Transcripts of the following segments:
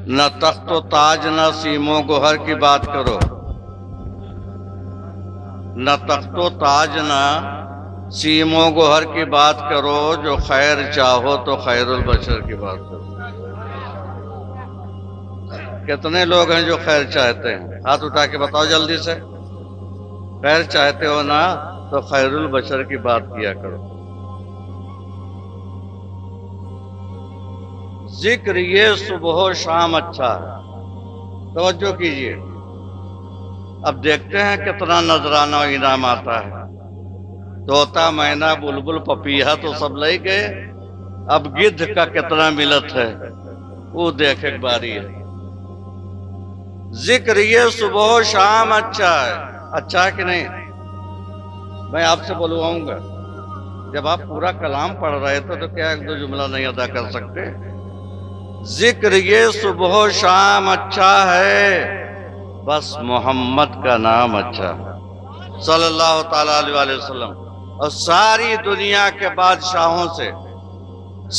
نہ تخت و تاج نہ سیم و گوہر کی بات کرو، نہ تخت و تاج نہ سیم و گوہر کی بات کرو، جو خیر چاہو تو خیر البشر کی بات کرو۔ کتنے لوگ ہیں جو خیر چاہتے ہیں؟ ہاتھ اٹھا کے بتاؤ جلدی سے۔ خیر چاہتے ہو نا تو خیر البشر کی بات کیا کرو۔ ذکر یہ صبح و شام اچھا ہے، توجہ کیجئے۔ اب دیکھتے ہیں کتنا نذرانہ و انعام آتا ہے۔ طوطا، مینا، بلبل، پپیہا تو سب لے گئے، اب گدھ کا کتنا ملت ہے وہ دیکھ ایک باری ہے۔ ذکر یہ صبح و شام اچھا ہے، اچھا ہے کہ نہیں؟ میں آپ سے بلواؤں گا، جب آپ پورا کلام پڑھ رہے تھے تو کیا ایک دو جملہ نہیں ادا کر سکتے؟ ذکر یہ صبح و شام اچھا ہے، بس محمد کا نام اچھا ہے صلی اللہ تعالی علیہ وسلم۔ اور ساری دنیا کے بادشاہوں سے،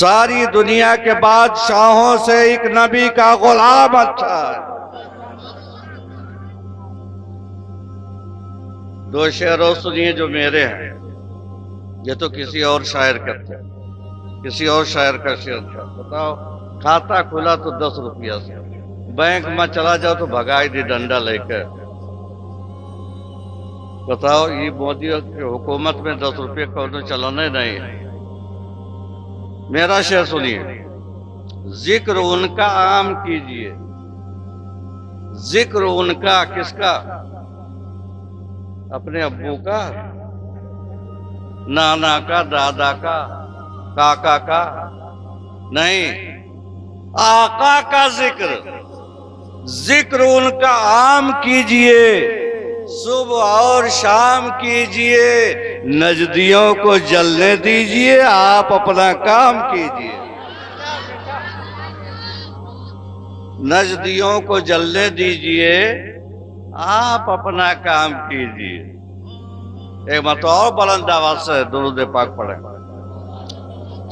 ساری دنیا کے بادشاہوں سے ایک نبی کا غلام اچھا ہے۔ دو شعر اور سنیے جو میرے ہیں، یہ تو کسی اور شاعر کا تھا، کسی اور شاعر کا شعر تھا۔ بتاؤ، کھاتا کھلا تو 10 روپیہ سے، بینک میں چلا جاؤ تو بھگائی دی ڈنڈا لے کر۔ بتاؤ، یہ مودی کی حکومت میں 10 روپے کو چلانے نہیں ہے۔ میرا شعر سنیے، ذکر ان کا عام کیجئے، ذکر ان کا، کس کا؟ اپنے ابو کا، نانا کا، دادا کا، کاکا کا نہیں، آقا کا ذکر۔ ذکر ان کا عام کیجئے، صبح اور شام کیجئے، نجدیوں کو جلنے دیجئے، آپ اپنا کام کیجئے۔ نجدیوں کو جلنے دیجئے، آپ اپنا کام کیجئے۔ ایک مرتبہ اور بلند آواز سے درود پاک پڑھیں۔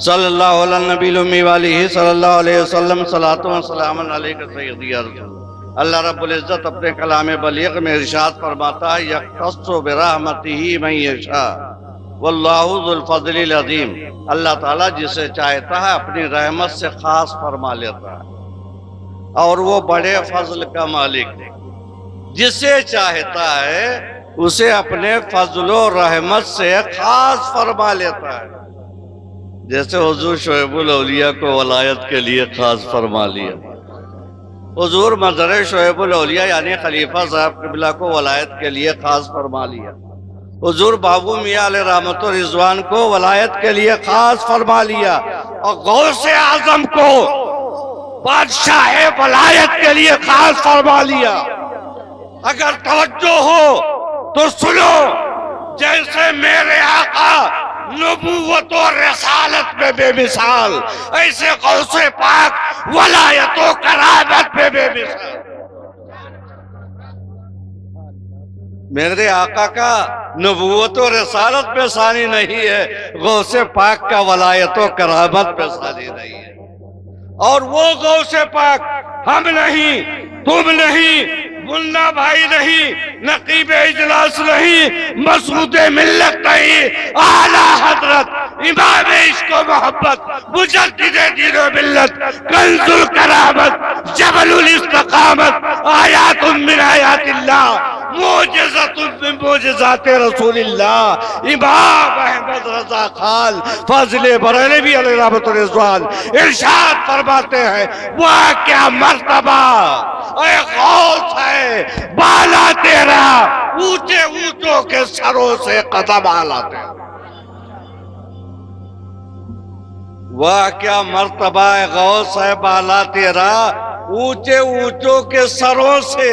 صلی اللہ علیہ نبی الامی والہ صلی اللہ علیہ وسلم، صلاۃ و سلام علیک سیدی یا رسول اللہ۔ اللہ رب العزت اپنے کلام بلیغ میں ارشاد فرماتا ہے، یختص برحمتہ من یشاء واللہ ذو الفضل العظیم۔ اللہ تعالیٰ جسے چاہتا ہے اپنی رحمت سے خاص فرما لیتا ہے، اور وہ بڑے فضل کا مالک ہے۔ جسے چاہتا ہے اسے اپنے فضل و رحمت سے خاص فرما لیتا ہے۔ جیسے حضور شعیب الاولیاء کو ولایت کے لیے خاص فرما لیا، حضور مظہر شعیب الاولیاء یعنی خلیفہ صاحب قبلہ کو ولایت کے لیے خاص فرما لیا، حضور بابو میاں علیہ رحمت و رضوان کو ولایت کے لیے خاص فرما لیا، اور غوث اعظم کو بادشاہ ولایت کے لیے خاص فرما لیا۔ اگر توجہ ہو تو سنو، جیسے میرے آقا نبوت و رسالت میں بے مثال، ایسے غوث پاک ولایت و کرامت میں بے مثال۔ میرے آقا کا نبوت و رسالت میں ثانی نہیں ہے، غوث پاک کا ولایت و کرامت میں ثانی نہیں ہے۔ اور وہ غوث پاک ہم نہیں، تم نہیں، منا بھائی نہیں، نقیب اجلاس نہیں، مسعود ملت نہیں، اعلیٰ حضرت امام عشق و محبت، مجدد دین و ملت، کنز الکرامت، جبل الاستقامت، آیات من آیات اللہ، معجزت من معجزات رسول اللہ، امام احمد رضا خان فاضل بریلوی علیہ رحمت رضوان ارشاد فرماتے ہیں، وہ کیا مرتبہ اے غوث ہے، بالا تیرا اونچے اونچوں کے سروں سے قدم آلاتے ہیں۔ وہ کیا مرتبہ ہے غوث ہے، بالا تیرا اونچے اونچوں کے سروں سے،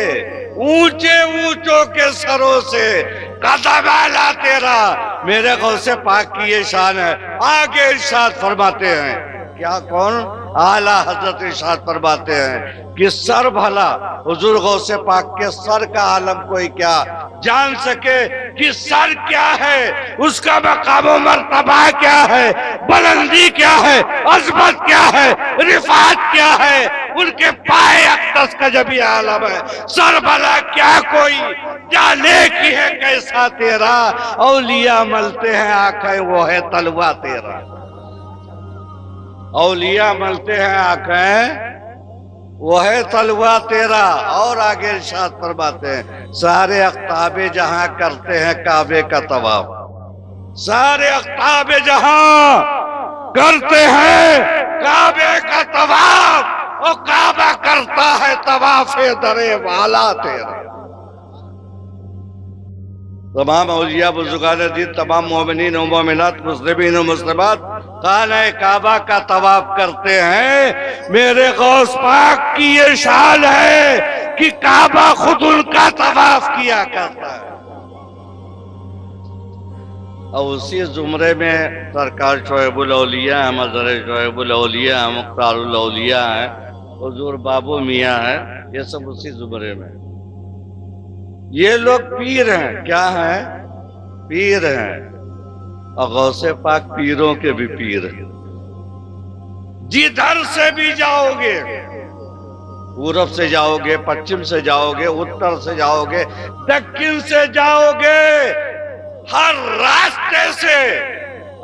اونچے اونچوں کے سروں سے قدم آلا تیرا۔ میرے غوث پاک کی یہ شان ہے۔ آگے ارشاد فرماتے ہیں، کیا کون؟ اعلیٰ حضرت ارشاد فرماتے ہیں کہ سر بھلا، حضور غوث پاک کے سر کا عالم کوئی کیا جان سکے کہ سر کیا ہے، اس کا مقام و مرتبہ کیا ہے، بلندی کیا ہے، عظمت کیا ہے، رفعت کیا ہے، ان کے پائے احساس کا جب یہ عالم ہے، سربلا کیا کوئی جانے کی ہے کیسا تیرا، اولیاء ملتے ہیں آنکھیں وہ ہے تلوا تیرا، اولیاء ملتے ہیں آنکھیں وہ ہے تلوا تیرا۔ اور آگے ارشاد فرماتے ہیں سارے اقطاب جہاں کرتے ہیں کعبے کا طواف، سارے اقطاب جہاں کرتے ہیں کعبے کا طواف، اور کعبہ کرتا ہے طواف درے والا تیرا۔ تمام اولیاء بزرگان دین، تمام مومنین و مومنات، مسلمین و مسلمات خانہ کعبہ کا طواف کرتے ہیں۔ میرے غوث پاک کی یہ شان ہے کہ کعبہ خود ان کا طواف کیا کرتا ہے۔ اور اسی زمرے میں سرکار شعیب الاولیاء ہیں، مظہر شعیب الاولیاء ہیں، مختار الاولیاء ہیں، حضور بابو میاں ہیں، یہ سب اسی زمرے میں۔ یہ لوگ پیر ہیں، کیا ہیں؟ پیر ہیں، اور غوث پاک پیروں کے بھی پیر ہیں۔ جدھر سے بھی جاؤ گے، پورب سے جاؤ گے، پچھم سے جاؤ گے، اتر سے جاؤ گے، دکن سے جاؤ گے، ہر راستے سے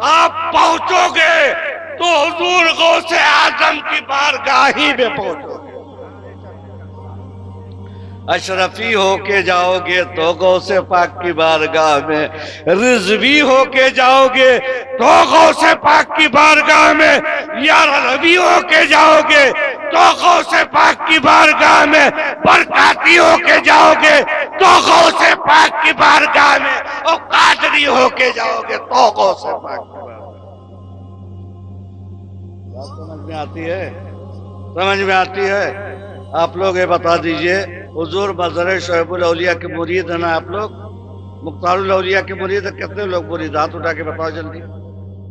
آپ پہنچو گے تو حضور غوث اعظم کی بارگاہ میں پہنچو گے۔ اشرفی ہو کے جاؤ گے تو غوث پاک کی بارگاہ میں، رضوی ہو کے جاؤ گے تو غوث پاک کی بارگاہ میں، یا رضوی ہو کے جاؤ گے تو غوث پاک کی بارگاہ میں، برکاتی ہو کے جاؤ گے تو غوث پاک کی بارگاہ میں، اور قادری ہو کے جاؤ گے تو غوث پاک کی بارگاہ میں۔ بات سمجھ میں آتی ہے؟ سمجھ میں آتی ہے؟ آپ لوگ یہ بتا دیجئے، حضور مظہر شعیب الاولیاء کے مرید ہیں نا آپ لوگ؟ مختار الاولیاء کے مرید ہیں؟ کتنے لوگ مرید؟ ہاتھ اٹھا کے بتاؤ جلدی۔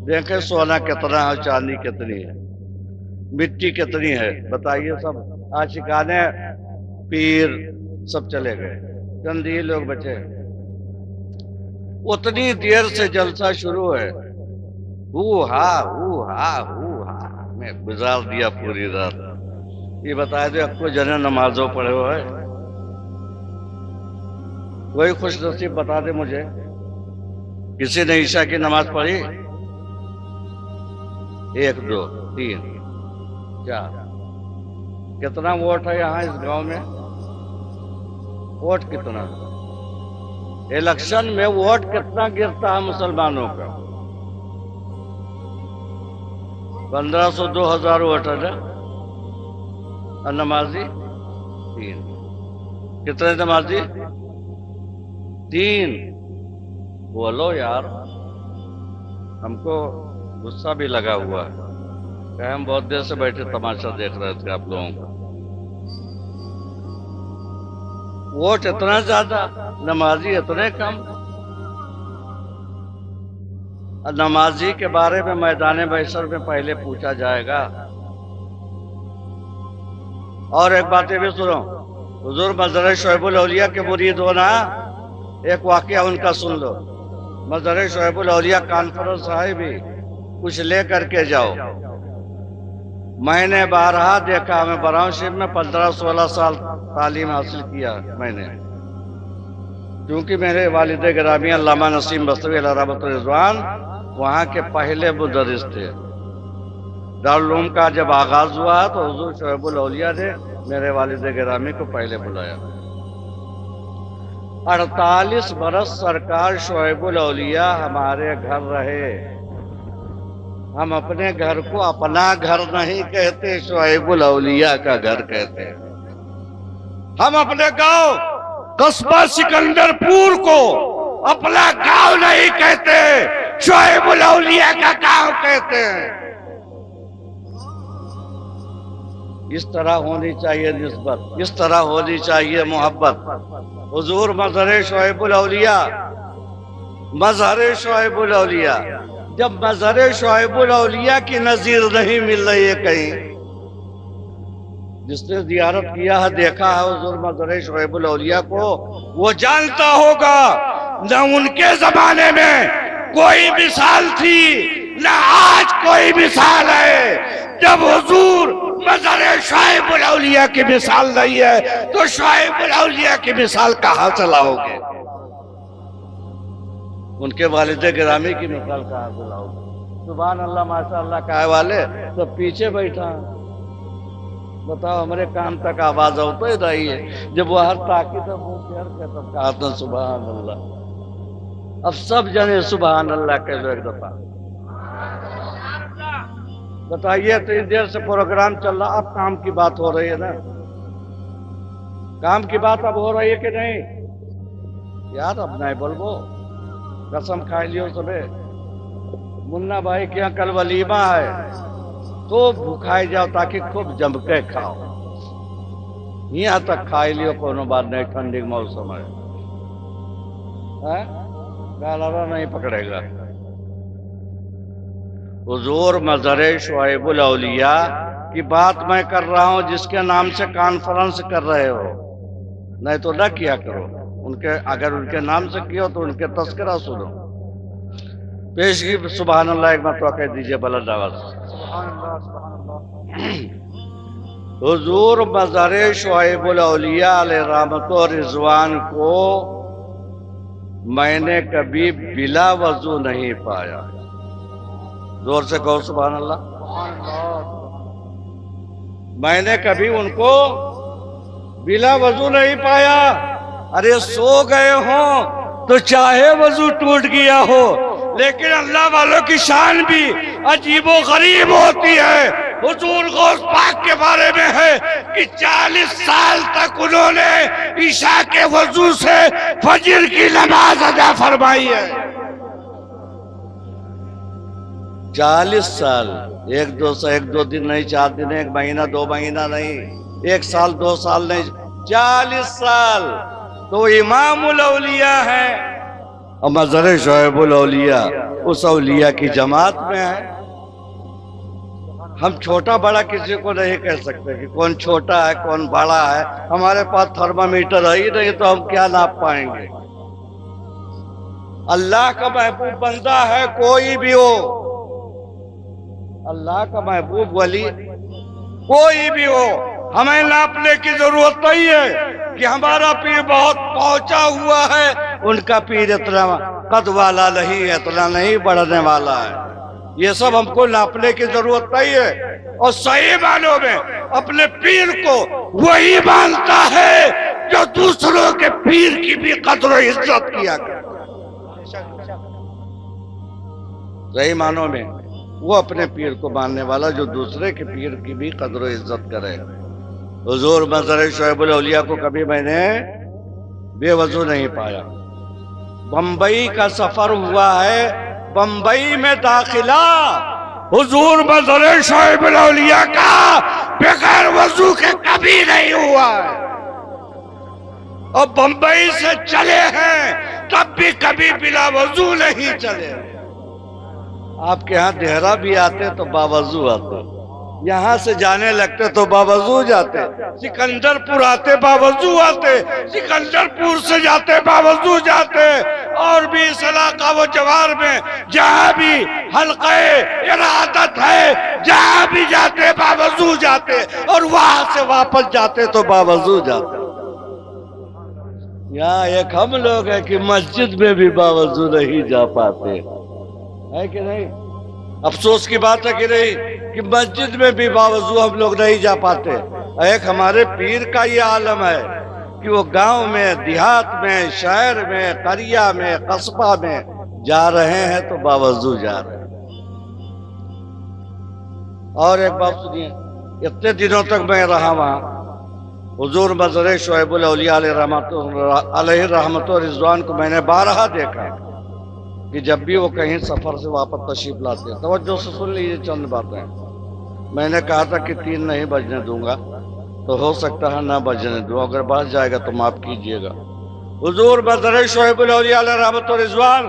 دیکھیں سونا کتنا ہے، چاندی کتنی ہے، مٹی کتنی ہے، بتائیے سب۔ عاشقان پیر سب چلے گئے، چند ہی لوگ بچے۔ اتنی دیر سے جلسہ شروع ہے، ہو ہا میں گزار دیا پوری رات۔ یہ بتائے دو اب کو جنے نمازوں پڑھے ہوئے، کوئی خوش نصیب بتا دے مجھے، کسی نے عشاء کی نماز پڑھی؟ 1 2 3 4۔ کتنا ووٹ ہے یہاں اس گاؤں میں؟ ووٹ کتنا؟ الیکشن میں ووٹ کتنا گرتا ہے مسلمانوں کا؟ 1500 2000 ووٹ ہے نا؟ اور نمازی 3۔ کتنے نمازی؟ 3۔ بولو یار، ہم کو غصہ بھی لگا ہوا ہے کہ ہم بہت دیر سے بیٹھے تماشا دیکھ رہے تھے آپ لوگوں کا۔ ووٹ اتنا زیادہ، نمازی اتنے کم۔ نمازی کے بارے میں میدان محشر میں پہلے پوچھا جائے گا۔ اور ایک بات یہ بھی سنو، حضور مظہر شعیب الاولیاء کے مرید ہونا، ایک واقعہ ان کا سن لو۔ مظہر شعیب الاولیاء کانفرنس ہے بھی، کچھ لے کر کے جاؤ۔ میں نے بارہا دیکھا، میں براؤن شریف میں 15-16 سال تعلیم حاصل کیا میں نے، کیونکہ میرے والد گرامی علامہ نسیم بستوی علیہ رحمۃ رضوان وہاں کے پہلے مدرس تھے۔ دارالعلوم کا جب آغاز ہوا تو حضور شعیب الاولیاء نے میرے والد گرامی کو پہلے بلایا۔ 48 برس سرکار شعیب الاولیاء ہمارے گھر رہے۔ ہم اپنے گھر کو اپنا گھر نہیں کہتے، شعیب الاولیاء کا گھر کہتے ہیں۔ ہم اپنے گاؤں قصبہ سکندر پور کو اپنا گاؤں نہیں کہتے، شعیب الاولیاء کا گاؤں کہتے ہیں۔ اس طرح ہونی چاہیے نسبت، اس طرح ہونی چاہیے محبت۔ حضور مظہر شعیب الاولیاء، مظہر شعیب الاولیاء، جب مظہر شعیب الاولیاء کی نظیر نہیں مل رہی ہے کہیں، جس نے زیارت کیا ہے دیکھا ہے حضور مظہر شعیب الاولیاء کو، وہ جانتا ہوگا نہ ان کے زمانے میں کوئی مثال تھی نہ آج کوئی مثال ہے۔ جب حضور مزار شعیب الاولیاء کی مثال نہیں ہے تو شعیب الاولیاء کی مثال کہاں سے لاؤ گے؟ ان کے والد گرامی کی مثال کہاں سے لاؤ گے؟ سبحان اللہ ماشاء اللہ کہے والے تو پیچھے بیٹھا، بتاؤ ہمارے کام تک آواز ہو تو ہی رہی ہے، جب وہ ہر تاکی تو منہ پھیر کے تب کہا تھا سبحان اللہ۔ اب سب جنے سبحان اللہ کہہ لو ایک دفعہ۔ بتائیے اتنی دیر سے پروگرام چل رہا، اب کام کی بات ہو رہی ہے نا؟ کام کی بات اب ہو رہی ہے کہ نہیں یار؟ اب نہیں بولو، قسم کھا لیو سبے، منا بھائی کے یہاں کل ولیمہ ہے تو بھوکھائی جاؤ تاکہ خوب جم کے کھاؤ، یہاں تک کھائی لیو، کونو بات نہیں، ٹھنڈی موسم ہے، گالارا نہیں پکڑے گا۔ حضور مظہر شعیب الاولیاء کی بات میں کر رہا ہوں، جس کے نام سے کانفرنس کر رہے ہو، نہیں تو نہ کیا کرو، اگر ان کے نام سے کیا تو ان کے تذکرہ سنو۔ پیش کی سبحان اللہ ایک مرتبہ کہہ دیجئے بلند آواز سے۔ حضور مظہر شعیب الاولیاء علیہ رحمت و رضوان کو میں نے کبھی بلا وضو نہیں پایا، زور سے کہو سبحان اللہ۔ میں نے کبھی ان کو بلا وضو نہیں پایا۔ ارے سو گئے ہوں تو چاہے وضو ٹوٹ گیا ہو، لیکن اللہ والوں کی شان بھی عجیب و غریب ہوتی ہے۔ حضور غوث پاک کے بارے میں ہے کہ 40 سال تک انہوں نے عشاء کے وضو سے فجر کی نماز ادا فرمائی ہے۔ 40 سال، ایک دو دن نہیں، 4 دن، 1 مہینہ 2 مہینہ نہیں، 1 سال 2 سال نہیں، 40 سال تو امام الاولیاء ہے۔ اور مظہر شعیب الاولیاء اس اولیاء کی جماعت میں ہے۔ ہم چھوٹا بڑا کسی کو نہیں کہہ سکتے کہ کون چھوٹا ہے کون بڑا ہے، ہمارے پاس تھرمامیٹر ہے ہی نہیں تو ہم کیا ناپ پائیں گے؟ اللہ کا محبوب بندہ ہے کوئی بھی ہو، اللہ کا محبوب ولی کوئی بھی ہو، ہمیں ناپنے کی ضرورت نہیں ہے کہ ہمارا پیر بہت پہنچا ہوا ہے، ان کا پیر اتنا قد والا نہیں ہے، اتنا نہیں بڑھنے والا ہے، یہ سب ہم کو ناپنے کی ضرورت نہیں ہے۔ اور صحیح معنوں میں اپنے پیر کو وہی مانتا ہے جو دوسروں کے پیر کی بھی قدر و عزت کیا کرے۔ صحیح معنوں میں وہ اپنے پیر کو ماننے والا جو دوسرے کے پیر کی بھی قدر و عزت کرے۔ حضور مظہر شعیب الاولیاء کو کبھی میں نے بے وضو نہیں پایا۔ بمبئی کا سفر ہوا ہے، بمبئی میں داخلہ حضور مظہر شعیب الاولیاء کا بغیر وضو کے کبھی نہیں ہوا ہے، اور بمبئی سے چلے ہیں تب بھی کبھی بلا وضو نہیں چلے۔ آپ کے ہاں دہرہ بھی آتے تو باوضو آتے، یہاں سے جانے لگتے تو باوضو جاتے، سکندر پور آتے باوضو آتے، سکندر پور سے جاتے باوضو جاتے، اور بھی اس علاقہ و جوار میں جہاں بھی حلقہ ارادت ہے جہاں بھی جاتے باوضو جاتے، اور وہاں سے واپس جاتے تو باوضو جاتے۔ یہاں ایک ہم لوگ ہیں کہ مسجد میں بھی باوضو نہیں جا پاتے، ہے کہ نہیں؟ افسوس کی بات ہے کہ نہیں کہ مسجد میں بھی باوضو ہم لوگ نہیں جا پاتے۔ ایک ہمارے پیر کا یہ عالم ہے کہ وہ گاؤں میں، دیہات میں، شہر میں، قریہ میں، قصبہ میں جا رہے ہیں تو باوضو جا رہے ہیں۔ اور ایک بات سنیے، اتنے دنوں تک میں رہا وہاں، حضور مظہر شعیب الاولیاء علیہ رحمت و رضوان کو میں نے بارہا دیکھا کہ جب بھی وہ کہیں سفر سے واپس تشریف لاتے ہیں۔ توجہ سے سن لیجیے چند باتیں۔ میں نے کہا تھا کہ 3 نہیں بجنے دوں گا، تو ہو سکتا ہے نہ بجنے دوں، اگر بچ جائے گا تو معاف کیجئے گا۔ حضور مظہر شعیب الاولیاء علیہ رحمت و رضوان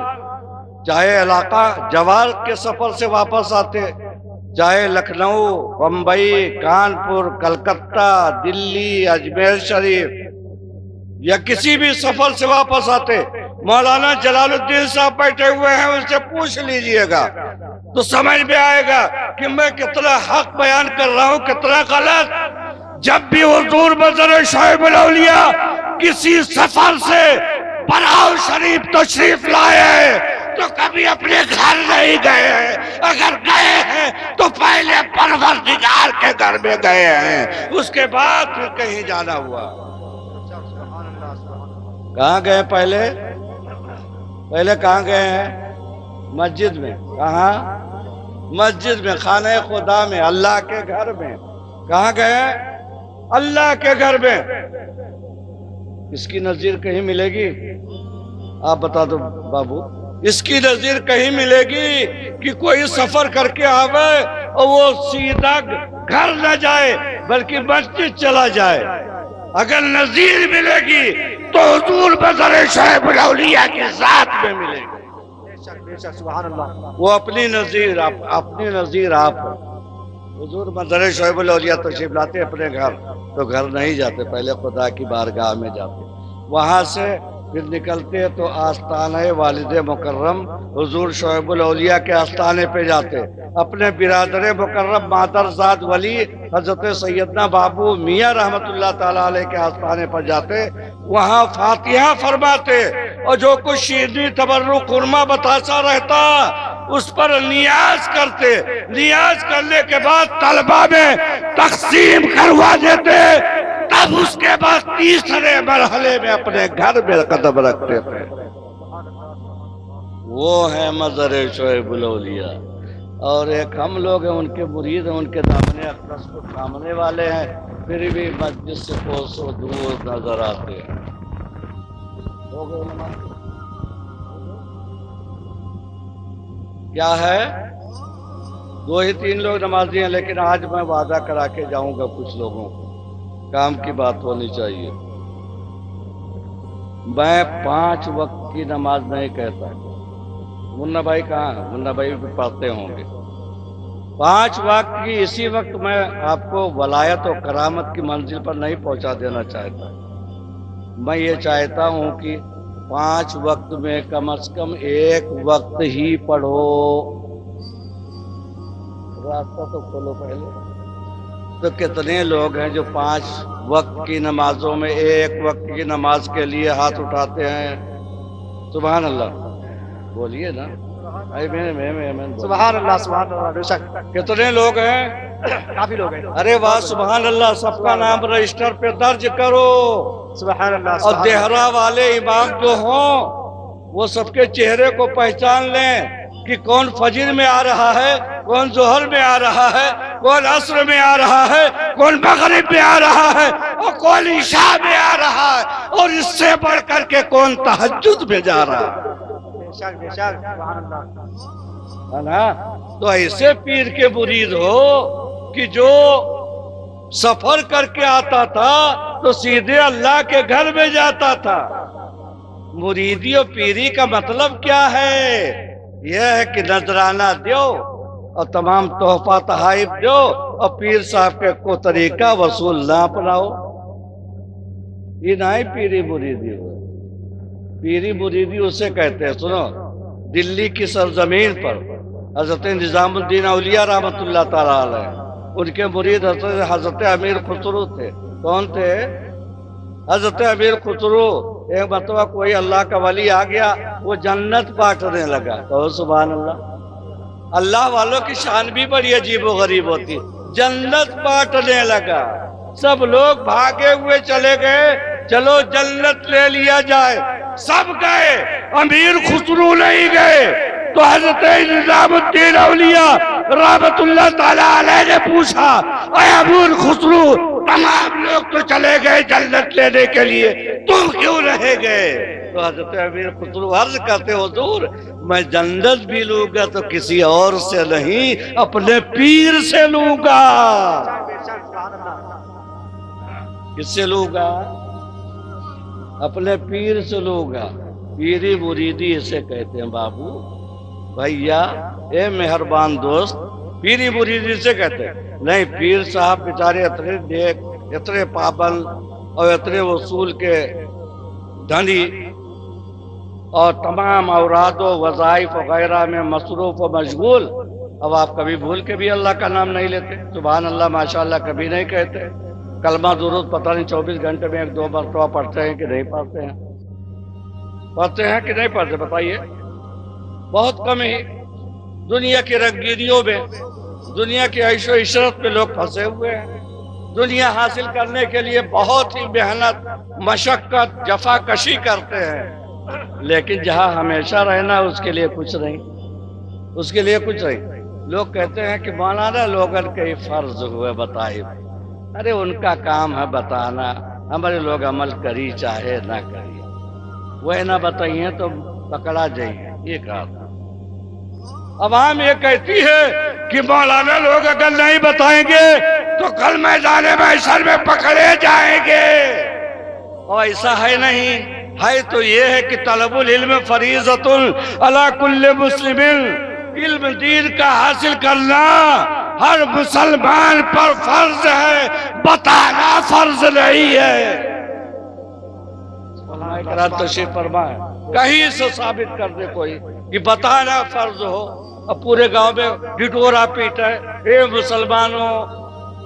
چاہے علاقہ جوار کے سفر سے واپس آتے، چاہے لکھنؤ، بمبئی، کانپور، کلکتہ، دلی، اجمیر شریف یا کسی بھی سفر سے واپس آتے، مولانا جلال الدین صاحب بیٹھے ہوئے ہیں، ان سے پوچھ لیجئے گا تو سمجھ میں آئے گا کہ میں کتنا حق بیان کر رہا ہوں، کتنا غلط۔ جب بھی حضور مزار شعیب الاولیاء کسی سفر سے براؤ شریف تشریف لائے ہیں تو کبھی اپنے گھر نہیں گئے ہیں، اگر گئے ہیں تو پہلے پروردگار کے گھر میں گئے ہیں، اس کے بعد پھر کہیں جانا ہوا۔ کہاں گئے پہلے کہاں گئے ہیں؟ مسجد میں۔ کہاں؟ مسجد میں، خانہ خدا میں، اللہ کے گھر میں۔ کہاں گئے؟ اللہ کے گھر میں۔ اس کی نظیر کہیں ملے گی؟ آپ بتا دو بابو، اس کی نظیر کہیں ملے گی کہ کوئی سفر کر کے آوے اور وہ سیدھا گھر نہ جائے بلکہ مسجد چلا جائے؟ اگر نظیر ملے گی تو حضور مزار شعیب الاولیاء کی ذات میں ملے گی۔ سبحان اللہ۔ وہ اپنی نظیر آپ حضور مزار شعیب الاولیاء تشریف لاتے اپنے گھر، تو گھر نہیں جاتے، پہلے خدا کی بارگاہ میں جاتے، وہاں سے پھر نکلتے تو آستانہ والد مکرم حضور شعیب الاولیاء کے آستانے پہ جاتے، اپنے برادر مکرم مادرزاد ولی حضرت سیدنا بابو میاں رحمت اللہ تعالیٰ علیہ کے آستانے پر جاتے، وہاں فاتحہ فرماتے اور جو کچھ شیرنی تبرک خرما بتاسا رہتا اس پر نیاز کرتے، نیاز کرنے کے بعد طلبہ میں تقسیم کروا دیتے، تب اس کے بعد تیسرے مرحلے میں اپنے گھر میں قدم رکھتے تھے۔ وہ ہیں مزار شعیب الاولیاء، اور ایک ہم لوگ ہیں ان کے مرید ہیں، ان کے دامن اقدس کو تھامنے والے ہیں، پھر بھی مسجد سے کوسوں دور نظر آتے ہیں۔ ہو گئے نماز؟ کیا ہے؟ 2 ہی 3 لوگ نمازی ہیں، لیکن آج میں وعدہ کرا کے جاؤں گا کچھ لوگوں کو، کام کی بات ہونی چاہیے۔ میں 5 وقت کی نماز نہیں کہتا۔ منا بھائی کہاں ہیں؟ منا بھائی بھی پڑھتے ہوں گے۔ 5 وقت کی اسی وقت میں آپ کو ولایت و کرامت کی منزل پر نہیں پہنچا دینا چاہتا، میں یہ چاہتا ہوں کہ 5 وقت میں کم از کم 1 وقت ہی پڑھو۔ راستہ تو کھولو پہلے۔ تو کتنے لوگ ہیں جو 5 وقت کی نمازوں میں 1 وقت کی نماز کے لیے ہاتھ اٹھاتے ہیں؟ سبحان اللہ بولیے نا۔ سبحان اللہ سبحان اللہ، بے شک کتنے لوگ ہیں؟ کافی لوگ ہیں۔ ارے واہ سبحان اللہ، سب کا نام رجسٹر پہ درج کرو۔ سبحان اللہ۔ اور دہرا والے امام جو ہوں وہ سب کے چہرے کو پہچان لیں کہ کون فجر میں آ رہا ہے، کون ظہر میں آ رہا ہے، کون عصر میں آ رہا ہے، کون مغرب میں آ رہا ہے، اور کون عشاء میں آ رہا ہے، اور اس سے بڑھ کر کے کون تہجد میں جا رہا ہے۔ بے شک بے شک، سبحان اللہ۔ ہے نا؟ تو ایسے پیر کے مرید ہو کہ جو سفر کر کے آتا تھا تو سیدھے اللہ کے گھر میں جاتا تھا۔ مریدی و پیری کا مطلب کیا ہے؟ یہ ہے کہ نذرانہ دیو اور تمام تحفہ تحائف دو اور پیر صاحب کے کو طریقہ وصول نہ اپناؤ۔ یہ نہ ہی پیری مریدی ہو۔ پیری مریدی اسے کہتے ہیں، سنو، دلی کی سرزمین پر حضرت نظام الدین اولیاء رحمت اللہ تعالیٰ علیہ، ان کے مرید حضرت امیر خسرو تھے۔ کون تھے؟ حضرت امیر خسرو۔ ایک مرتبہ کوئی اللہ کا ولی آ گیا، وہ جنت بانٹنے لگا۔ کہو سبحان اللہ۔ اللہ والوں کی شان بھی بڑی عجیب و غریب ہوتی، جنت بانٹنے لگا، سب لوگ بھاگے ہوئے چلے گئے، چلو جنت لے لیا جائے، سب گئے، امیر خسرو نہیں گئے۔ تو حضرت نظام الدین اولیاء رحمت اللہ تعالیٰ علیہ نے پوچھا، اے امیر خسرو، تمام لوگ تو چلے گئے جنت لینے کے لیے، تم کیوں رہ گئے؟ تو حضرت امیر خسرو عرض کرتے، حضور میں جنت بھی لوں گا تو کسی اور سے نہیں، اپنے پیر سے لوں گا۔ کس سے لوں گا؟ اپنے پیر سے لوں گا۔ پیری مریدی اسے کہتے ہیں بابو بھیا، اے مہربان دوست، پیری مریدی سے کہتے ہیں۔ نہیں، پیر صاحب بیچارے اتنے نیک، اتنے پابند اور اتنے وصول کے دھنی اور تمام اوراد و وظائف وغیرہ میں مصروف و مشغول، اب آپ کبھی بھول کے بھی اللہ کا نام نہیں لیتے، سبحان اللہ ماشاءاللہ کبھی نہیں کہتے، کلمہ درود پتہ نہیں 24 گھنٹے میں 1-2 مرتبہ پڑھتے ہیں کہ نہیں پڑھتے ہیں؟ پڑھتے ہیں کہ نہیں پڑھتے بتائیے؟ بہت کم ہی۔ دنیا کی رنگینیوں میں، دنیا کی عیش و عشرت میں لوگ پھنسے ہوئے ہیں، دنیا حاصل کرنے کے لیے بہت ہی محنت، مشقت، جفا کشی کرتے ہیں، لیکن جہاں ہمیشہ رہنا اس کے لیے کچھ نہیں، اس کے لیے کچھ نہیں۔ لوگ کہتے ہیں کہ مولانا لوگن کے فرض ہوئے بتائیے، ارے ان کا کام ہے بتانا، ہمارے لوگ عمل کری چاہے نہ کری، وہ نہ بتائیے تو پکڑا جائیے، یہ کہا تھا۔ عوام یہ کہتی ہے کہ مولانا لوگ اگر نہیں بتائیں گے تو کل میدان محشر میں پکڑے جائیں گے، اور ایسا ہے نہیں، ہے تو یہ ہے کہ طلب العلم فریضۃ علی کل مسلم، علم دین کا حاصل کرنا ہر مسلمان پر فرض ہے، بتانا فرض نہیں ہے۔ تشریف فرمائے، کہیں سے ثابت کر دے کوئی کہ بتانا فرض ہو۔ اب پورے گاؤں میں ڈٹورا پیٹ ہے، اے مسلمانوں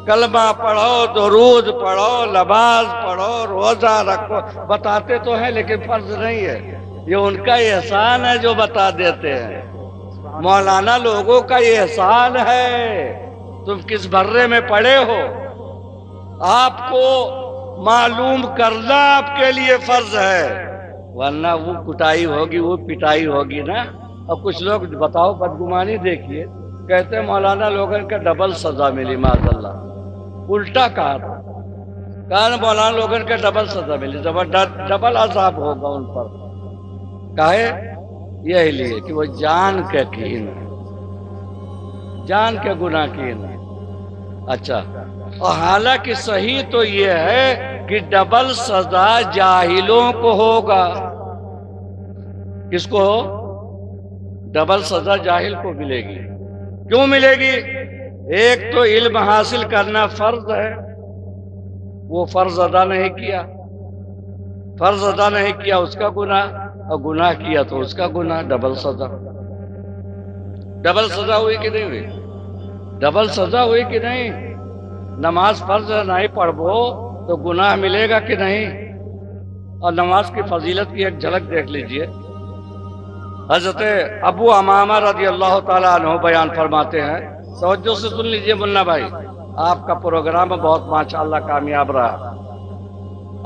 کلمہ پڑھو، درود پڑھو، نماز پڑھو، روزہ رکھو، بتاتے تو ہیں لیکن فرض نہیں ہے، یہ ان کا احسان ہے جو بتا دیتے ہیں۔ مولانا لوگوں کا یہ احسان ہے، تم کس بھرے میں پڑے ہو، آپ کو معلوم کرنا آپ کے لیے فرض ہے، ورنہ وہ کٹائی ہوگی، وہ پٹائی ہوگی نا۔ اب کچھ لوگ بتاؤ بدگمانی دیکھیے، کہتے ہیں مولانا لوگوں کا ڈبل سزا ملی، معاذ اللہ، الٹا کہا تھا، کہا مولانا لوگوں کا ڈبل سزا ملی، ڈبل عذاب ہوگا ان پر، کہے یہی لیے کہ وہ جان کے کین، جان کے گناہ کین۔ اچھا، اور حالانکہ صحیح تو یہ ہے کہ ڈبل سزا جاہلوں کو ہوگا۔ کس کو ہو؟ ڈبل سزا جاہل کو ملے گی۔ کیوں ملے گی؟ ایک تو علم حاصل کرنا فرض ہے، وہ فرض ادا نہیں کیا، فرض ادا نہیں کیا اس کا گناہ، اور گناہ کیا تو اس کا گناہ، ڈبل سزا۔ ڈبل سزا ہوئی کہ نہیں ہوئی؟ ڈبل سزا ہوئی کہ نہیں؟ نماز فرض نہیں پڑھو تو گناہ ملے گا کہ نہیں؟ اور نماز کی فضیلت کی ایک جھلک دیکھ لیجئے، حضرت ابو امامہ رضی اللہ تعالیٰ عنہ بیان فرماتے ہیں، توجہ سے سن لیجئے منا بھائی، آپ کا پروگرام بہت ماشاءاللہ کامیاب رہا۔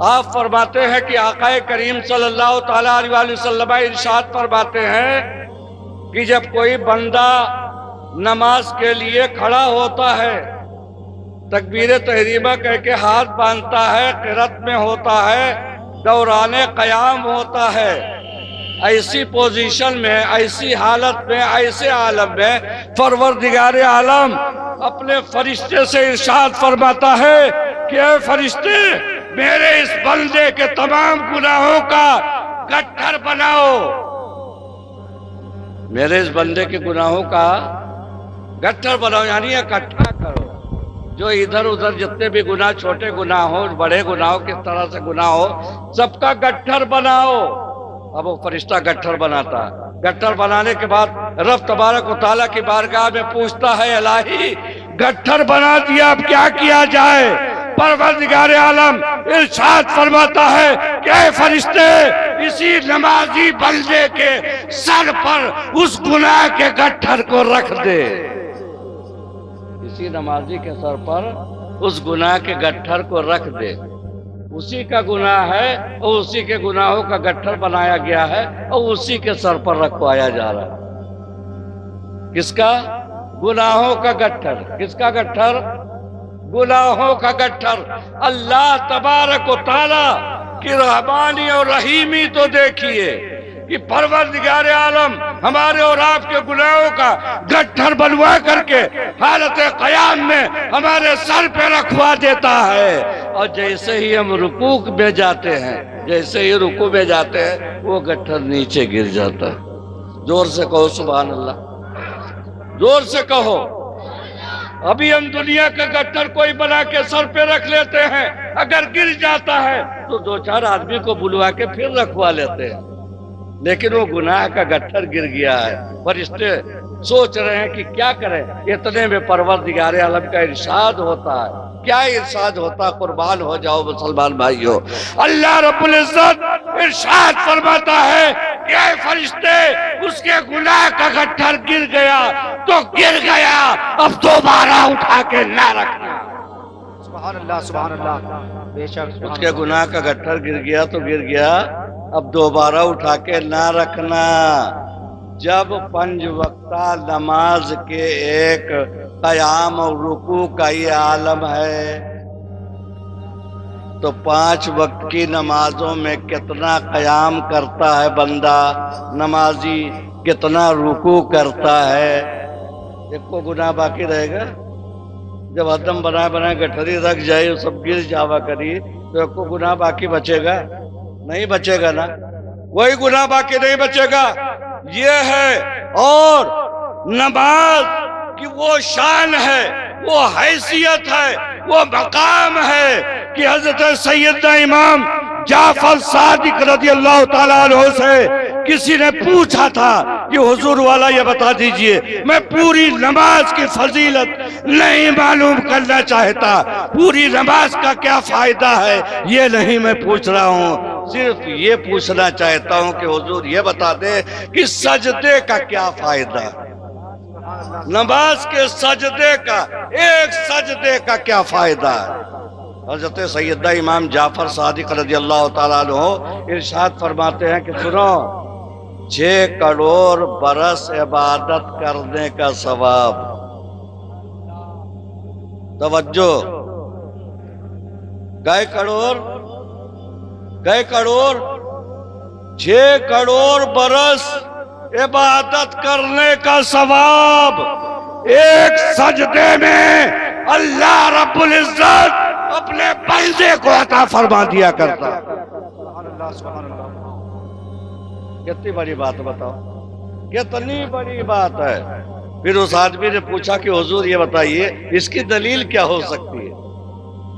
آپ فرماتے ہیں کہ آقا کریم صلی اللہ تعالیٰ علیہ وسلم ارشاد فرماتے ہیں کہ جب کوئی بندہ نماز کے لیے کھڑا ہوتا ہے، تکبیر تحریمہ کہہ کے ہاتھ باندھتا ہے، قرات میں ہوتا ہے، دوران قیام ہوتا ہے، ایسی پوزیشن میں، ایسی حالت میں، ایسے عالم میں پروردگار عالم اپنے فرشتے سے ارشاد فرماتا ہے کہ اے فرشتے، میرے اس بندے کے تمام گناہوں کا گٹھر بناؤ، میرے اس بندے کے گناہوں کا گٹھر بناؤ، یعنی اکٹھا کرو، جو ادھر ادھر جتنے بھی گناہ، چھوٹے گناہ ہو، بڑے گناہ ہو، کس طرح سے گناہ ہو، سب کا گٹھر بناؤ۔ اب وہ فرشتہ گٹھر بناتا ہے، گٹھر بنانے کے بعد رب تبارک و تعالیٰ کی بارگاہ میں پوچھتا ہے، الہی گٹھر بنا دیا، اب کیا کیا جائے؟ پروردگار عالم ارشاد فرماتا ہے کہ اے فرشتے، اسی نمازی بندے کے سر پر اس گناہ کے گٹھر کو رکھ دے، اسی نمازی کے سر پر اس گناہ کے گٹھر کو رکھ دے، اسی کا گناہ ہے اور اسی کے گناہوں کا گٹھر بنایا گیا ہے اور اسی کے سر پر رکھوایا جا رہا ہے۔ کس کا؟ گناہوں کا گٹھر۔ کس کا گٹھر؟ گناہوں کا گٹھر۔ اللہ تبارک و تعالیٰ کی رحمانی اور رحیمی تو دیکھیے کہ پروردگار عالم ہمارے اور آپ کے گناہوں کا گٹھر بنوا کر کے حالت قیام میں ہمارے سر پہ رکھوا دیتا ہے، اور جیسے ہی ہم رکوع میں جاتے ہیں، جیسے ہی رکوع میں جاتے ہیں، وہ گٹھر نیچے گر جاتا ہے۔ زور سے کہو سبحان اللہ، زور سے کہو۔ ابھی ہم دنیا کا گٹھر کوئی بنا کے سر پہ رکھ لیتے ہیں، اگر گر جاتا ہے تو 2-4 آدمی کو بلوا کے پھر رکھوا لیتے ہیں، لیکن وہ گناہ کا گٹھر گر گیا ہے۔ فرشتے سوچ رہے ہیں کہ کیا کریں، اتنے میں پروردگار عالم کا ارشاد ہوتا ہے. کیا ارشاد ہوتا؟ قربان ہو جاؤ مسلمان بھائیو. اللہ رب العزت ارشاد فرماتا ہے کہ اے فرشتے، اس کے گناہ کا گٹھر گر گیا تو گر گیا، اب دوبارہ اٹھا کے نہ رکھنا. سبحان اللہ سبحان اللہ. بے شک اس کے گناہ کا گٹھر گر گیا تو گر گیا، اب دوبارہ اٹھا کے نہ رکھنا. جب 5 وقتہ نماز کے ایک قیام اور رکوع کا یہ عالم ہے تو 5 وقت کی نمازوں میں کتنا قیام کرتا ہے بندہ نمازی، کتنا رکوع کرتا ہے. ایک کو گناہ باقی رہے گا؟ جب حدم بنائے گٹھری رکھ جائے سب گر جاوا کری تو ایک کو گناہ باقی بچے گا؟ نہیں بچے گا نا. کوئی گناہ باقی نہیں بچے گا. یہ ہے اور نماز کی وہ شان ہے، وہ حیثیت ہے، وہ مقام ہے کہ حضرت سیدنا امام جعفر صادق رضی اللہ تعالیٰ عنہ سے کسی نے پوچھا تھا کہ حضور والا یہ بتا دیجئے، میں پوری نماز کی فضیلت نہیں معلوم کرنا چاہتا، پوری نماز کا کیا فائدہ ہے یہ نہیں میں پوچھ رہا ہوں، صرف یہ پوچھنا چاہتا ہوں کہ حضور یہ بتا دے کہ سجدے کا کیا فائدہ ہے، نماز کے سجدے کا، ایک سجدے کا کیا فائدہ ہے. حضرت سیدنا امام جعفر صادق رضی اللہ تعالیٰ عنہ ارشاد فرماتے ہیں کہ سنو، 6 کروڑ برس عبادت کرنے کا ثواب. توجہ، کئے کروڑ 6 کروڑ برس عبادت کرنے کا ثواب ایک سجدے میں اللہ رب العزت اپنے بندے کو عطا فرما دیا کرتا. کتنی بڑی بات بتاؤ، کتنی بڑی بات ہے. پھر اس آدمی نے پوچھا کہ حضور یہ بتائیے اس کی دلیل کیا ہو سکتی ہے.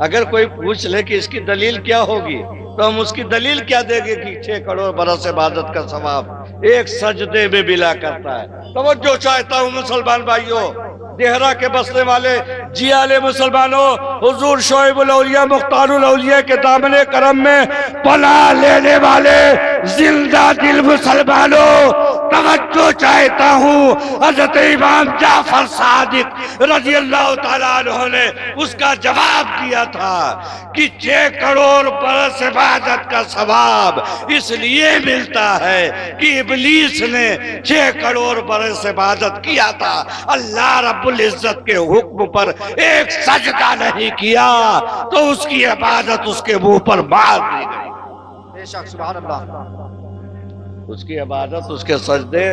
اگر کوئی پوچھ لے کہ اس کی دلیل کیا ہوگی تو ہم اس کی دلیل کیا دیں گے کہ 6 کروڑ برس عبادت کا ثواب ایک سجدے میں ملا کرتا ہے. توجہ چاہتا ہوں مسلمان بھائیوں، دیہرہ کے بسنے والے جیالے مسلمانوں، حضور شعیب الاولیاء مختار الاولیاء کے دامن کرم میں پناہ لینے والے زندہ دل مسلمانوں، توجہ چاہتا ہوں. حضرت امام جعفر صادق رضی اللہ تعالیٰ عنہ نے اس کا جواب دیا تھا کہ 6 کروڑ برس عبادت کا ثواب اس لیے ملتا ہے کہ ابلیس نے 6 کروڑ برس عبادت کیا تھا، اللہ رب العزت کے حکم پر ایک سجدہ نہیں کیا تو اس کی عبادت اس کے منہ پر مار دی گئی. بے شک سبحان اللہ. اس کی عبادت، اس کے سجدے،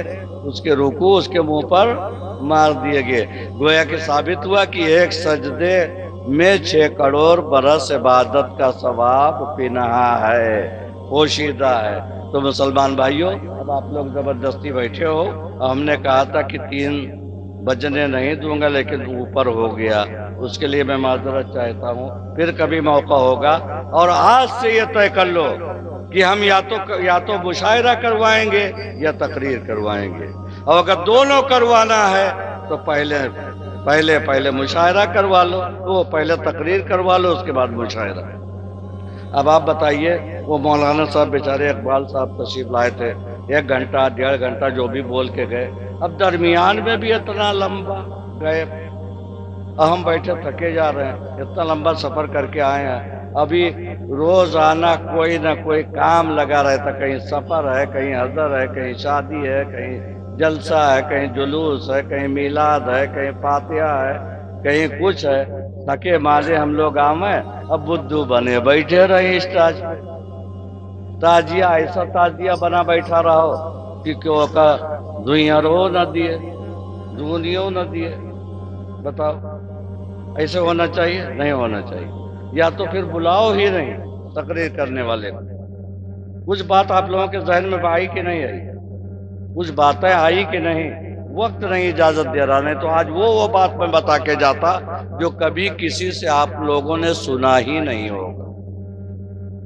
اس کے رکوع اس کے منہ پر مار دیے گئے. گویا کہ ثابت ہوا کہ ایک سجدے میں 6 کروڑ برس عبادت کا ثواب پنہا ہے، پوشیدہ ہے. تو مسلمان بھائیوں، اب آپ لوگ زبردستی بیٹھے ہو، ہم نے کہا تھا کہ 3 بجنے نہیں دوں گا لیکن اوپر ہو گیا، اس کے لیے میں معذرت چاہتا ہوں. پھر کبھی موقع ہوگا. اور آج سے یہ طے کر لو کہ ہم یا تو مشاعرہ کروائیں گے یا تقریر کروائیں گے، اور اگر دونوں کروانا ہے تو پہلے مشاعرہ کروا لو، وہ پہلے تقریر کروا لو، اس کے بعد مشاعرہ. اب آپ بتائیے، وہ مولانا صاحب بیچارے اقبال صاحب تشریف لائے تھے، 1 گھنٹہ 1.5 گھنٹہ جو بھی بول کے گئے، اب درمیان میں بھی اتنا لمبا گئے، ہم بیٹھے تھکے جا رہے ہیں، اتنا لمبا سفر کر کے آئے ہیں. ابھی روزانہ کوئی نہ کوئی کام لگا رہتا، کہیں سفر ہے، کہیں حضر ہے، کہیں شادی ہے، کہیں جلسہ ہے، کہیں جلوس ہے، کہیں میلاد ہے، کہیں فاتحہ ہے، کہیں کچھ ہے. تھکے مارے ہم لوگ آئے، اب بدھو بنے بیٹھے رہے اسٹاج پہ. تازیہ ایسا تازیہ بنا بیٹھا رہو کہ کیوں کا دنیا رو نہ دیے، دنیا نہ دیے. بتاؤ ایسے ہونا چاہیے؟ نہیں ہونا چاہیے. یا تو پھر بلاؤ ہی نہیں تقریر کرنے والے کو. کچھ بات آپ لوگوں کے ذہن میں آئی کہ نہیں آئی؟ کچھ باتیں آئی کہ نہیں؟ وقت نہیں اجازت دے رہا، نہیں تو آج وہ بات میں بتا کے جاتا جو کبھی کسی سے آپ لوگوں نے سنا ہی نہیں ہوگا.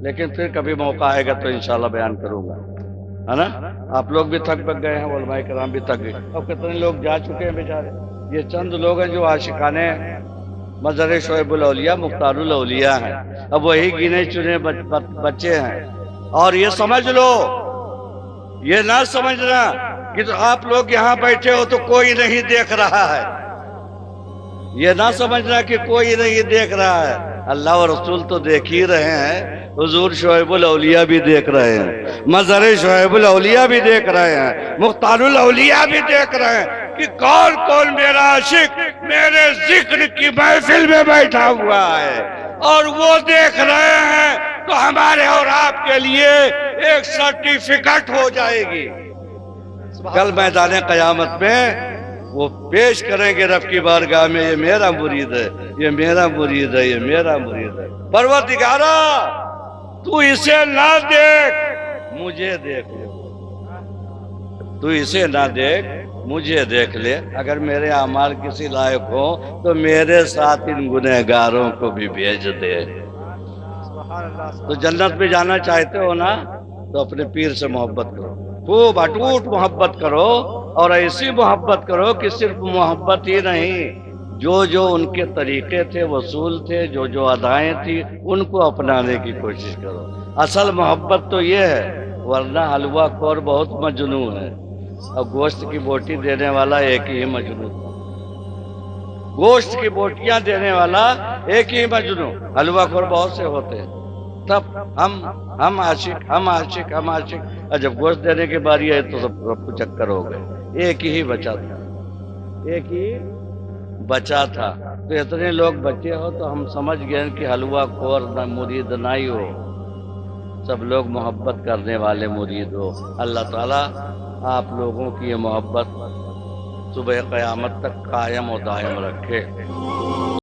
لیکن پھر کبھی موقع آئے گا تو انشاءاللہ بیان کروں گا. ہے نا؟ آپ لوگ بھی تھک بک گئے ہیں، علماء کرام بھی تھک گئے، اب کتنے لوگ جا چکے ہیں بیچارے. یہ چند لوگ ہیں جو عاشقانے مظہر شعیب الاولیاء مختار الاولیاء ہیں. اب وہی گنے چنے بچے ہیں. اور یہ سمجھ لو، یہ نہ سمجھنا کہ آپ لوگ یہاں بیٹھے ہو تو کوئی نہیں دیکھ رہا ہے. یہ نہ سمجھنا کہ کوئی نہیں دیکھ رہا ہے. اللہ و رسول تو دیکھ ہی رہے ہیں، حضور شعیب الاولیاء بھی دیکھ رہے ہیں، مظہر شعیب الاولیاء بھی دیکھ رہے ہیں، مختار الاولیاء بھی دیکھ رہے ہیں کہ کون کون میرا عاشق میرے ذکر کی محفل میں بیٹھا ہوا ہے. اور وہ دیکھ رہے ہیں تو ہمارے اور آپ کے لیے ایک سرٹیفکیٹ ہو جائے گی. کل میدان قیامت میں وہ پیش کریں گے رب کی بارگاہ میں، یہ میرا مرید ہے، یہ میرا مرید ہے، یہ میرا مرید ہے. پروردگارا تو اسے نہ دیکھ، مجھے دیکھ لے. تو اسے نہ دیکھ، مجھے دیکھ لے. اگر میرے اعمال کسی لائق ہو تو میرے ساتھ ان گنہگاروں کو بھی بھیج دے. تو جنت میں جانا چاہتے ہو نا، تو اپنے پیر سے محبت کرو، خوب اٹوٹ محبت کرو. اور ایسی محبت کرو کہ صرف محبت ہی نہیں، جو ان کے طریقے تھے، وصول تھے، جو ادائیں تھی، ان کو اپنانے کی کوشش کرو. اصل محبت تو یہ ہے، ورنہ حلوہ خور بہت مجنون ہے. اور گوشت کی بوٹی دینے والا ایک ہی مجنون، گوشت کی بوٹیاں دینے والا ایک ہی مجنون. حلوہ خور بہت سے ہوتے ہیں. تب ہم عاشق. اور جب گوشت دینے کی باری آئی تو سب کو چکر ہو گئے. ایک ہی بچا تھا، ایک ہی بچا تھا. تو اتنے لوگ بچے ہو تو ہم سمجھ گئے کہ حلوہ خور نہ مرید نہ ہی ہو، سب لوگ محبت کرنے والے مرید ہو. اللہ تعالیٰ آپ لوگوں کی یہ محبت صبح قیامت تک قائم و دائم رکھے.